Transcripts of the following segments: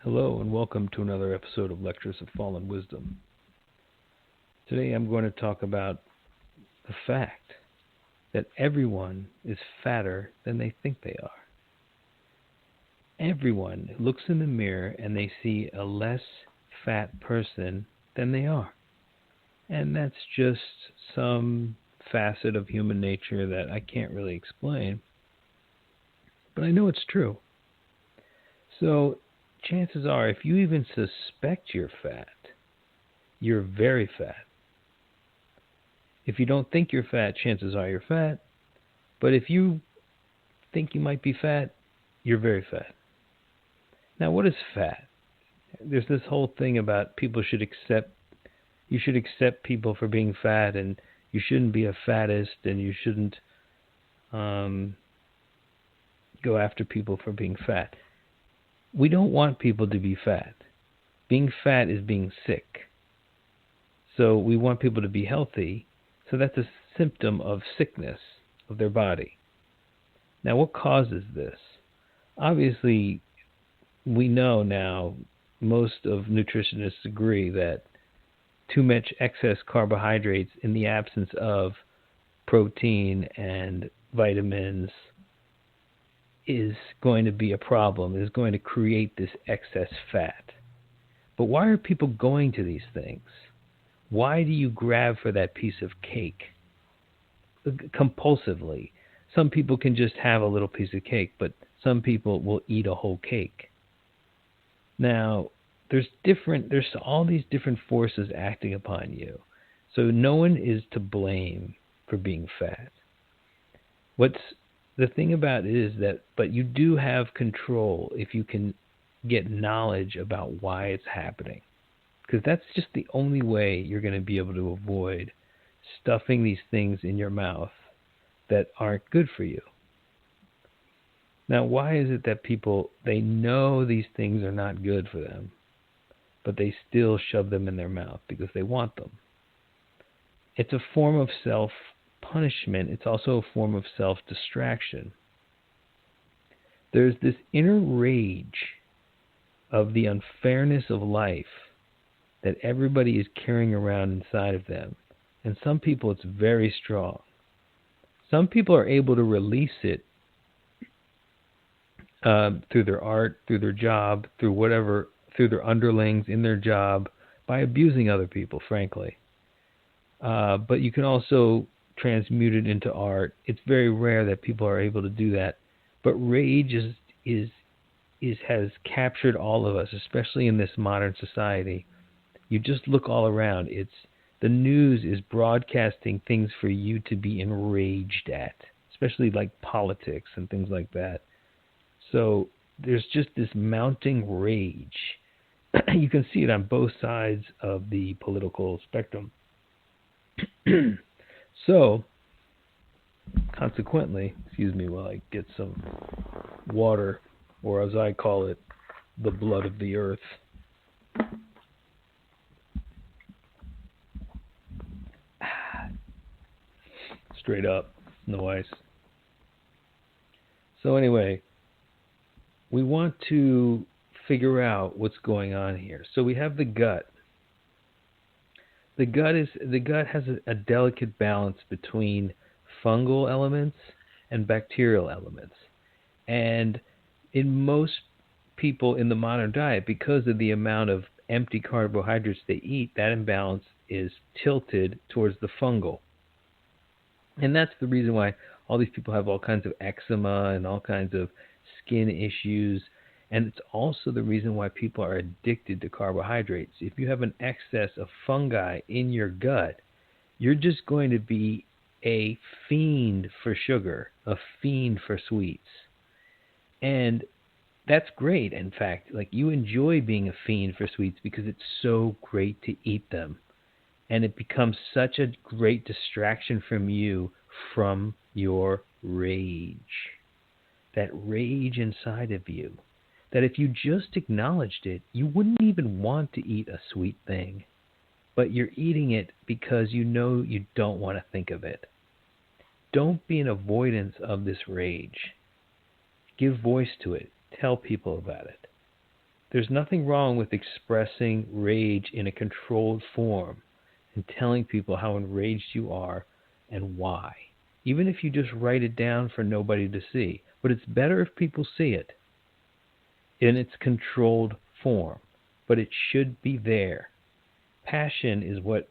Hello and welcome to another episode of Lectures of Fallen Wisdom. Today I'm going to talk about the fact that everyone is fatter than they think they are. Everyone looks in the mirror and they see a less fat person than they are. And that's just some facet of human nature that I can't really explain, but I know it's true. So chances are, if you even suspect you're fat, you're very fat. If you don't think you're fat, chances are you're fat. But if you think you might be fat, you're very fat. Now, what is fat? There's this whole thing about you should accept people for being fat, and you shouldn't be a fattest, and you shouldn't go after people for being fat. We don't want people to be fat. Being fat is being sick. So we want people to be healthy. So that's a symptom of sickness of their body. Now, what causes this? Obviously, we know now, most of nutritionists agree that too much excess carbohydrates in the absence of protein and vitamins is going to be a problem, is going to create this excess fat. But why are people going to these things? Why do you grab for that piece of cake compulsively? Some people can just have a little piece of cake, but some people will eat a whole cake. Now, there's all these different forces acting upon you. So no one is to blame for being fat. The thing about it is that, but you do have control if you can get knowledge about why it's happening. Because that's just the only way you're going to be able to avoid stuffing these things in your mouth that aren't good for you. Now, why is it that people, they know these things are not good for them, but they still shove them in their mouth because they want them? It's a form of self-punishment. It's also a form of self-distraction. There's this inner rage of the unfairness of life that everybody is carrying around inside of them. And some people, it's very strong. Some people are able to release it through their art, through their job, through their underlings in their job, by abusing other people, frankly. But you can also transmute it into art. It's very rare that people are able to do that. But rage has captured all of us, especially in this modern society. You just look all around. The news is broadcasting things for you to be enraged at, especially like politics and things like that. So there's just this mounting rage. You can see it on both sides of the political spectrum. So, consequently, excuse me while I get some water, or as I call it, the blood of the earth. Straight up, no ice. So anyway, we want to figure out what's going on here. So we have the gut. The gut has a delicate balance between fungal elements and bacterial elements. And in most people in the modern diet, because of the amount of empty carbohydrates they eat, that imbalance is tilted towards the fungal. And that's the reason why all these people have all kinds of eczema and all kinds of skin issues. And it's also the reason why people are addicted to carbohydrates. If you have an excess of fungi in your gut, you're just going to be a fiend for sugar, a fiend for sweets. And that's great, in fact. Like, you enjoy being a fiend for sweets because it's so great to eat them. And it becomes such a great distraction from you, from your rage. That rage inside of you. That if you just acknowledged it, you wouldn't even want to eat a sweet thing. But you're eating it because you know you don't want to think of it. Don't be in avoidance of this rage. Give voice to it. Tell people about it. There's nothing wrong with expressing rage in a controlled form and telling people how enraged you are and why. Even if you just write it down for nobody to see. But it's better if people see it in its controlled form. But it should be there. Passion is what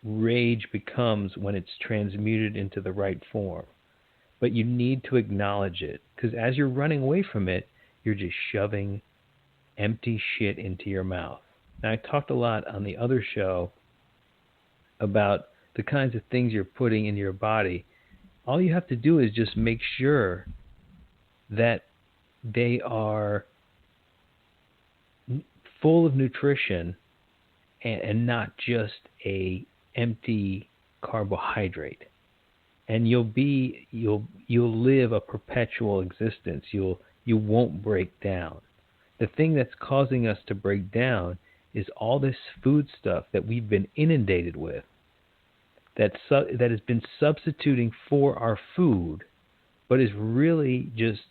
rage becomes when it's transmuted into the right form. But you need to acknowledge it, because as you're running away from it, you're just shoving empty shit into your mouth. Now, I talked a lot on the other show about the kinds of things you're putting in your body. All you have to do is just make sure that they are full of nutrition and not just a empty carbohydrate. And you'll live a perpetual existence. You won't break down. The thing that's causing us to break down is all this food stuff that we've been inundated with, that has been substituting for our food, but is really just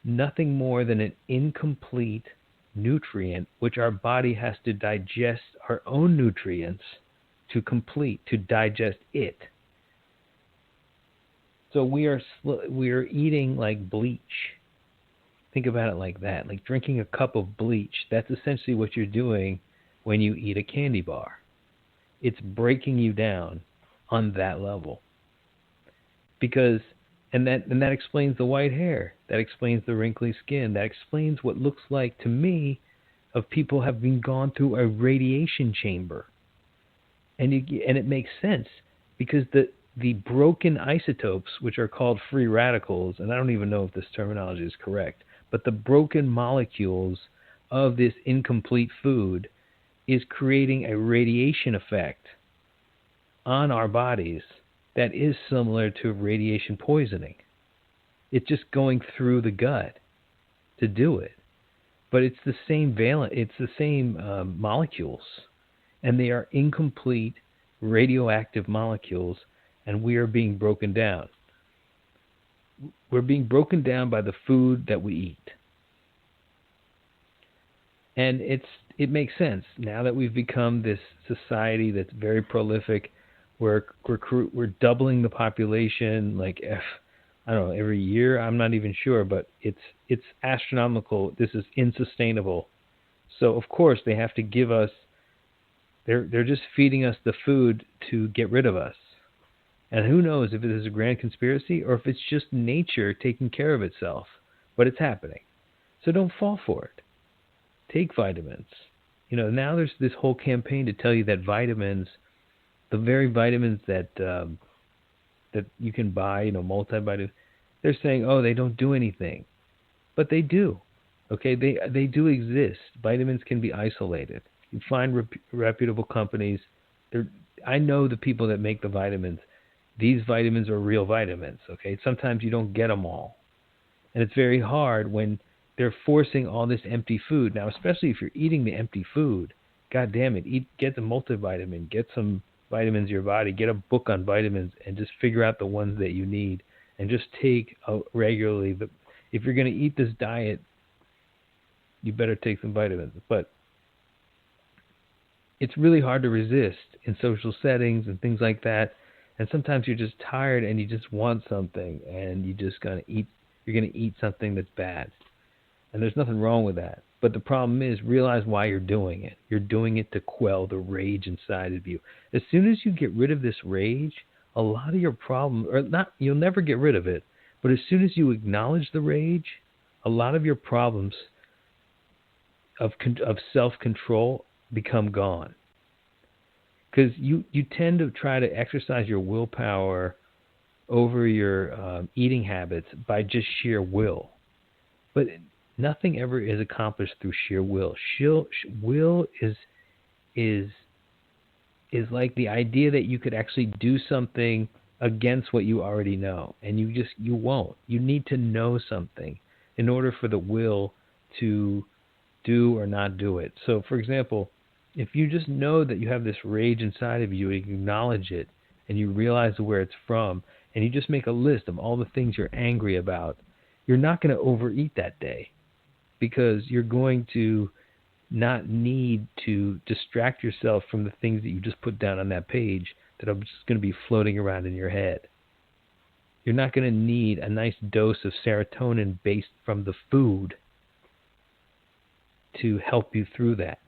nothing more than an incomplete nutrient, which our body has to digest our own nutrients to digest it. So we are eating like bleach. Think about it like that, like drinking a cup of bleach. That's essentially what you're doing when you eat a candy bar. It's breaking you down on that level. And that explains the white hair. That explains the wrinkly skin. That explains what looks like to me of people having gone through a radiation chamber. And it makes sense because the broken isotopes, which are called free radicals, and I don't even know if this terminology is correct, but the broken molecules of this incomplete food is creating a radiation effect on our bodies that is similar to radiation poisoning. It's just going through the gut to do it. But it's the same molecules, and they are incomplete radioactive molecules, and we are being broken down. We're being broken down by the food that we eat. And it makes sense now that we've become this society that's very prolific. We're doubling the population I don't know, every year. I'm not even sure, but it's astronomical. This is insustainable. So of course they have to give us. They're just feeding us the food to get rid of us. And who knows if it is a grand conspiracy or if it's just nature taking care of itself. But it's happening. So don't fall for it. Take vitamins. Now there's this whole campaign to tell you that vitamins, the very vitamins that you can buy, multivitamins, they're saying, oh, they don't do anything. But they do. Okay, they do exist. Vitamins can be isolated. You find reputable companies. I know the people that make the vitamins. These vitamins are real vitamins, okay? Sometimes you don't get them all. And it's very hard when they're forcing all this empty food. Now, especially if you're eating the empty food, God damn it, get the multivitamin, get some vitamins in your body, get a book on vitamins, and just figure out the ones that you need. And just take regularly. If you're going to eat this diet, you better take some vitamins. But it's really hard to resist in social settings and things like that. And sometimes you're just tired and you just want something, and you're going to eat something that's bad. And there's nothing wrong with that. But the problem is, realize why you're doing it. You're doing it to quell the rage inside of you. As soon as you get rid of this rage, a lot of your problem, you'll never get rid of it, but as soon as you acknowledge the rage, a lot of your problems of self-control become gone. Because you tend to try to exercise your willpower over your eating habits by just sheer will. But nothing ever is accomplished through sheer will. Will is like the idea that you could actually do something against what you already know. And you won't. You need to know something in order for the will to do or not do it. So, for example, if you just know that you have this rage inside of you, and you acknowledge it, and you realize where it's from, and you just make a list of all the things you're angry about, you're not going to overeat that day, because you're going to not need to distract yourself from the things that you just put down on that page that are just going to be floating around in your head. You're not going to need a nice dose of serotonin based from the food to help you through that.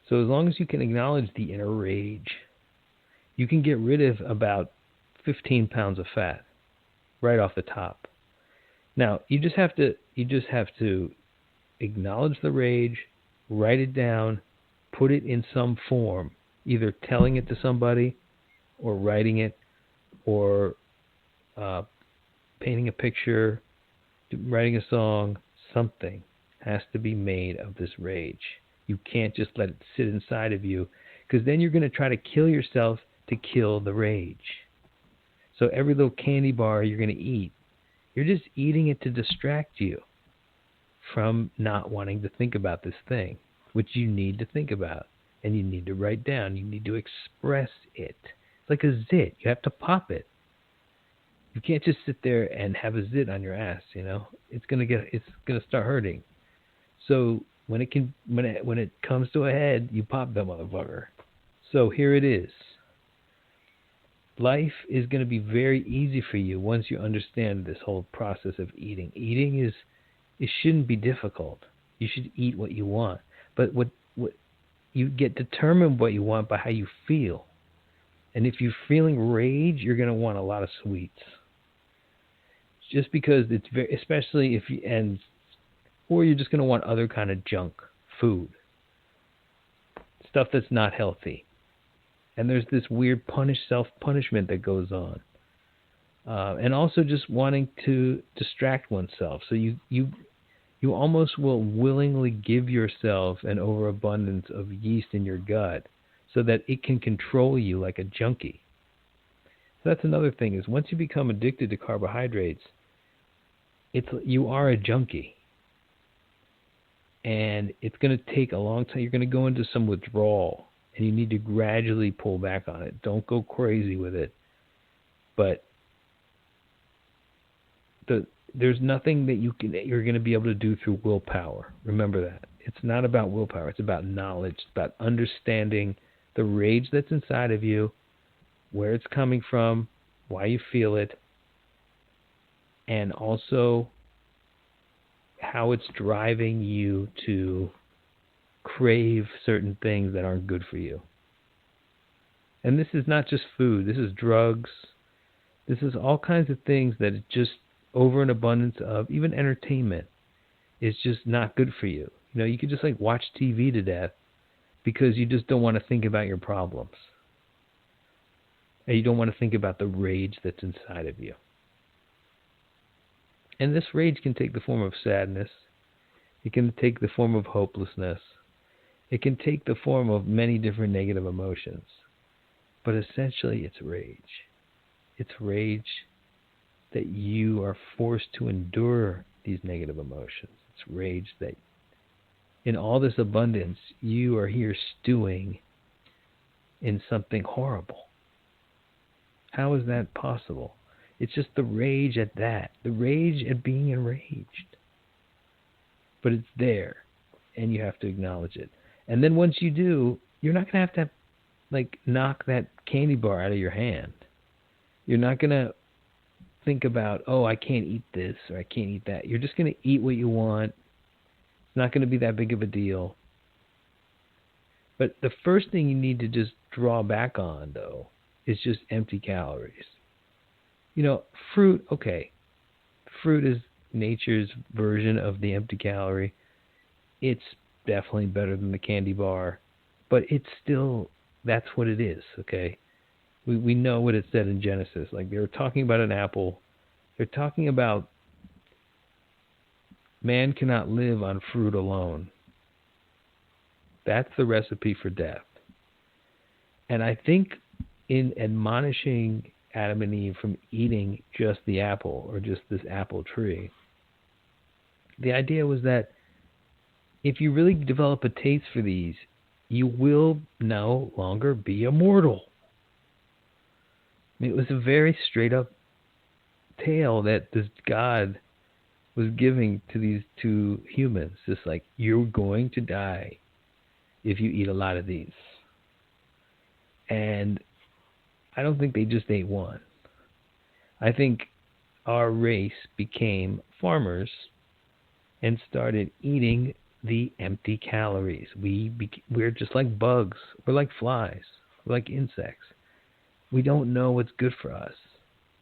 So as long as you can acknowledge the inner rage, you can get rid of about 15 pounds of fat right off the top. Now, you just have to acknowledge the rage, write it down, put it in some form, either telling it to somebody or writing it or painting a picture, writing a song. Something has to be made of this rage. You can't just let it sit inside of you, because then you're going to try to kill yourself to kill the rage. So every little candy bar you're going to eat, you're just eating it to distract you from not wanting to think about this thing, which you need to think about, and you need to write down. You need to express it. It's like a zit. You have to pop it. You can't just sit there and have a zit on your ass, you know. It's gonna start hurting. So when it comes to a head, you pop that motherfucker. So here it is. Life is going to be very easy for you once you understand this whole process of eating. It shouldn't be difficult. You should eat what you want. But what you get determined what you want by how you feel. And if you're feeling rage, you're going to want a lot of sweets. Just because it's very, especially if you, or you're just going to want other kind of junk food. Stuff that's not healthy. And there's this weird self-punishment that goes on. And also just wanting to distract oneself. So you almost will willingly give yourself an overabundance of yeast in your gut so that it can control you like a junkie. So that's another thing, is once you become addicted to carbohydrates, you are a junkie. And it's going to take a long time. You're going to go into some withdrawal. And you need to gradually pull back on it. Don't go crazy with it. But there's nothing that you're going to be able to do through willpower. Remember that. It's not about willpower. It's about knowledge. It's about understanding the rage that's inside of you, where it's coming from, why you feel it, and also how it's driving you to crave certain things that aren't good for you. And this is not just food. This is drugs. This is all kinds of things that are just over an abundance of. Even entertainment is just not good for you. You know, you could just like watch TV to death because you just don't want to think about your problems. And you don't want to think about the rage that's inside of you. And this rage can take the form of sadness. It can take the form of hopelessness. It can take the form of many different negative emotions. But essentially, it's rage. It's rage that you are forced to endure these negative emotions. It's rage that in all this abundance, you are here stewing in something horrible. How is that possible? It's just the rage at that. The rage at being enraged. But it's there, and you have to acknowledge it. And then once you do, you're not going to have like knock that candy bar out of your hand. You're not going to think about, oh, I can't eat this or I can't eat that. You're just going to eat what you want. It's not going to be that big of a deal. But the first thing you need to just draw back on, though, is just empty calories. You know, fruit, okay. Fruit is nature's version of the empty calorie. It's definitely better than the candy bar, but it's still, that's what it is, okay? We know what it said in Genesis. Like, they were talking about an apple. They're talking about man cannot live on fruit alone. That's the recipe for death. And I think in admonishing Adam and Eve from eating just the apple or just this apple tree, the idea was that if you really develop a taste for these, you will no longer be immortal. I mean, it was a very straight up tale that this God was giving to these two humans. Just like, you're going to die if you eat a lot of these. And I don't think they just ate one. I think our race became farmers and started eating the empty calories. We're just like bugs. We're like flies. We're like insects. We don't know what's good for us.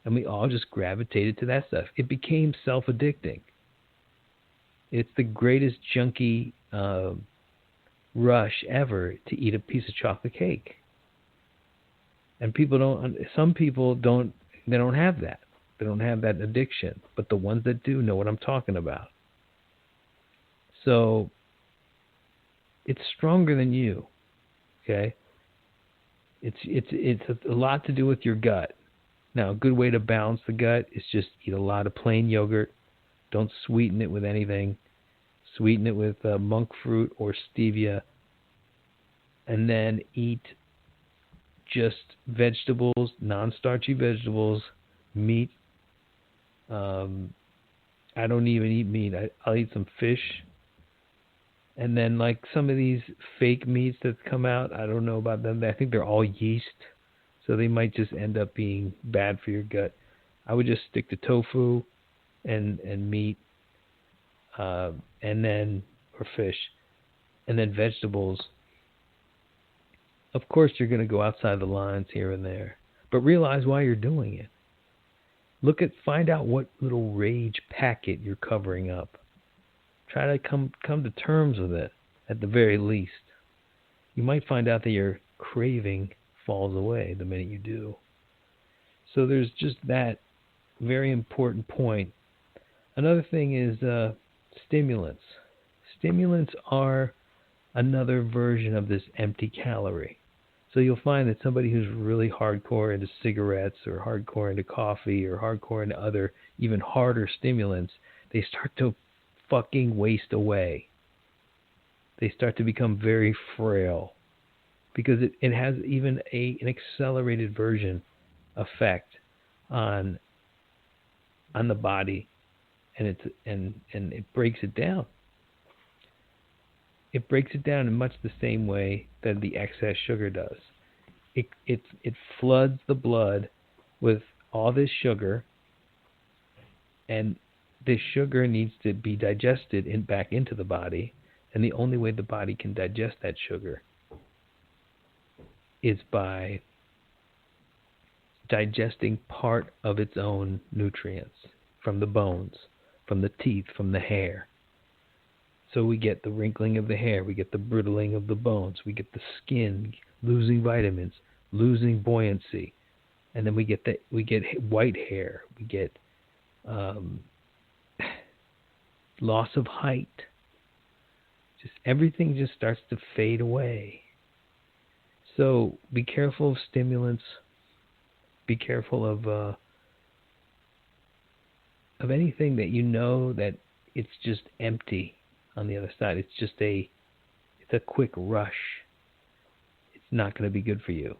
And we all just gravitated to that stuff. It became self-addicting. It's the greatest junkie rush ever to eat a piece of chocolate cake. And some people don't have that. They don't have that addiction. But the ones that do know what I'm talking about. So it's stronger than you, okay? It's a lot to do with your gut. Now, a good way to balance the gut is just eat a lot of plain yogurt. Don't sweeten it with anything. Sweeten it with monk fruit or stevia. And then eat just vegetables, non-starchy vegetables, meat. I don't even eat meat. I'll eat some fish. And then, like, some of these fake meats that come out, I don't know about them. I think they're all yeast, so they might just end up being bad for your gut. I would just stick to tofu and meat, or fish, and then vegetables. Of course, you're going to go outside the lines here and there, but realize why you're doing it. Find out what little rage packet you're covering up. Try to come to terms with it, at the very least. You might find out that your craving falls away the minute you do. So there's just that very important point. Another thing is stimulants. Stimulants are another version of this empty calorie. So you'll find that somebody who's really hardcore into cigarettes or hardcore into coffee or hardcore into other even harder stimulants, they start to fucking waste away. They start to become very frail because it has even an accelerated version effect on the body, and it breaks it down. It breaks it down in much the same way that the excess sugar does. It floods the blood with all this sugar, and this sugar needs to be digested back into the body, and the only way the body can digest that sugar is by digesting part of its own nutrients from the bones, from the teeth, from the hair. So we get the wrinkling of the hair, we get the brittling of the bones, we get the skin losing vitamins, losing buoyancy, and then we get white hair, we get loss of height. Just everything just starts to fade away. So be careful of stimulants. Be careful of anything that you know that it's just empty on the other side. It's a quick rush. It's not going to be good for you.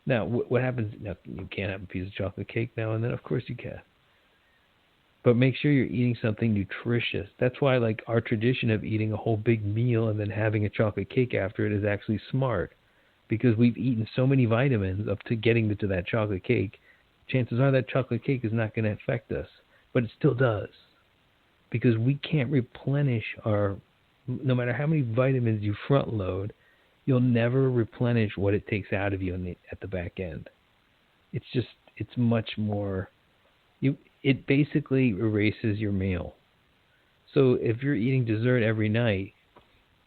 Now, what happens? Now, you can't have a piece of chocolate cake now and then. Of course you can. But make sure you're eating something nutritious. That's why, like, our tradition of eating a whole big meal and then having a chocolate cake after it is actually smart. Because we've eaten so many vitamins up to getting to that chocolate cake, chances are that chocolate cake is not going to affect us. But it still does. Because we can't replenish no matter how many vitamins you front load, you'll never replenish what it takes out of you at the back end. It's much more, it basically erases your meal. So if you're eating dessert every night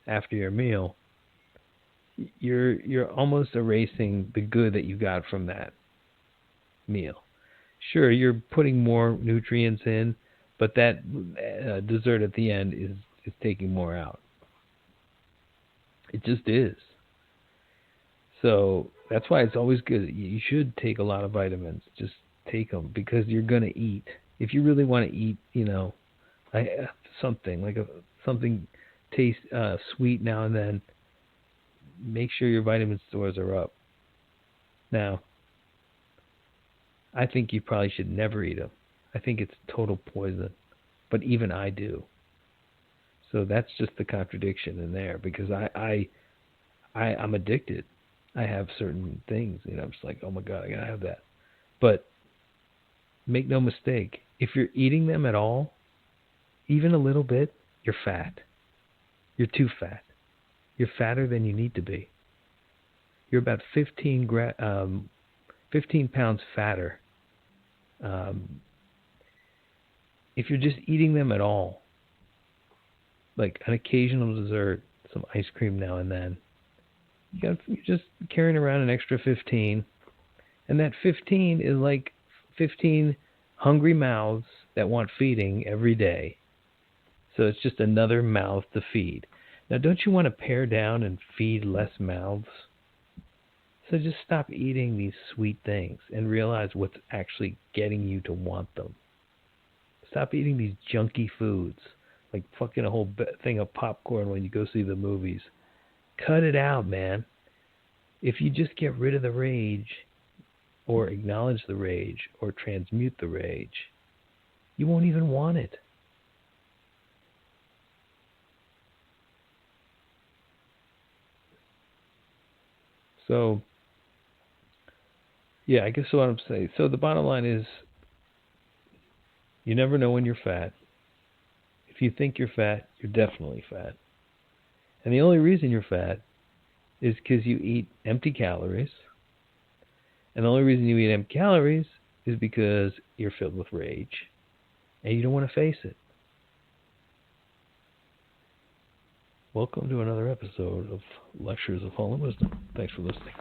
after your meal, you're almost erasing the good that you got from that meal. Sure, you're putting more nutrients in, but that dessert at the end is taking more out. It just is. So that's why it's always good. You should take a lot of vitamins. Just take them because you're going to eat. If you really want to eat, something like something taste sweet now and then, make sure your vitamin stores are up. Now, I think you probably should never eat them. I think it's total poison. but even I do. So that's just the contradiction in there, because I'm addicted. I have certain things, I'm just like, oh my God, I gotta have that. But make no mistake, if you're eating them at all, even a little bit, you're fat. You're too fat. You're fatter than you need to be. You're about 15 pounds fatter if you're just eating them at all. Like an occasional dessert, some ice cream now and then. You're just carrying around an extra 15. And that 15 is like 15 hungry mouths that want feeding every day. So it's just another mouth to feed. Now, don't you want to pare down and feed less mouths? So just stop eating these sweet things and realize what's actually getting you to want them. Stop eating these junky foods, like fucking a whole thing of popcorn when you go see the movies. Cut it out, man. If you just get rid of the rage, or acknowledge the rage, or transmute the rage, you won't even want it. So, yeah, I guess what I'm saying. So the bottom line is, you never know when you're fat. If you think you're fat, you're definitely fat. And the only reason you're fat is because you eat empty calories. And the only reason you eat empty calories is because you're filled with rage. And you don't want to face it. Welcome to another episode of Lectures of Fallen Wisdom. Thanks for listening.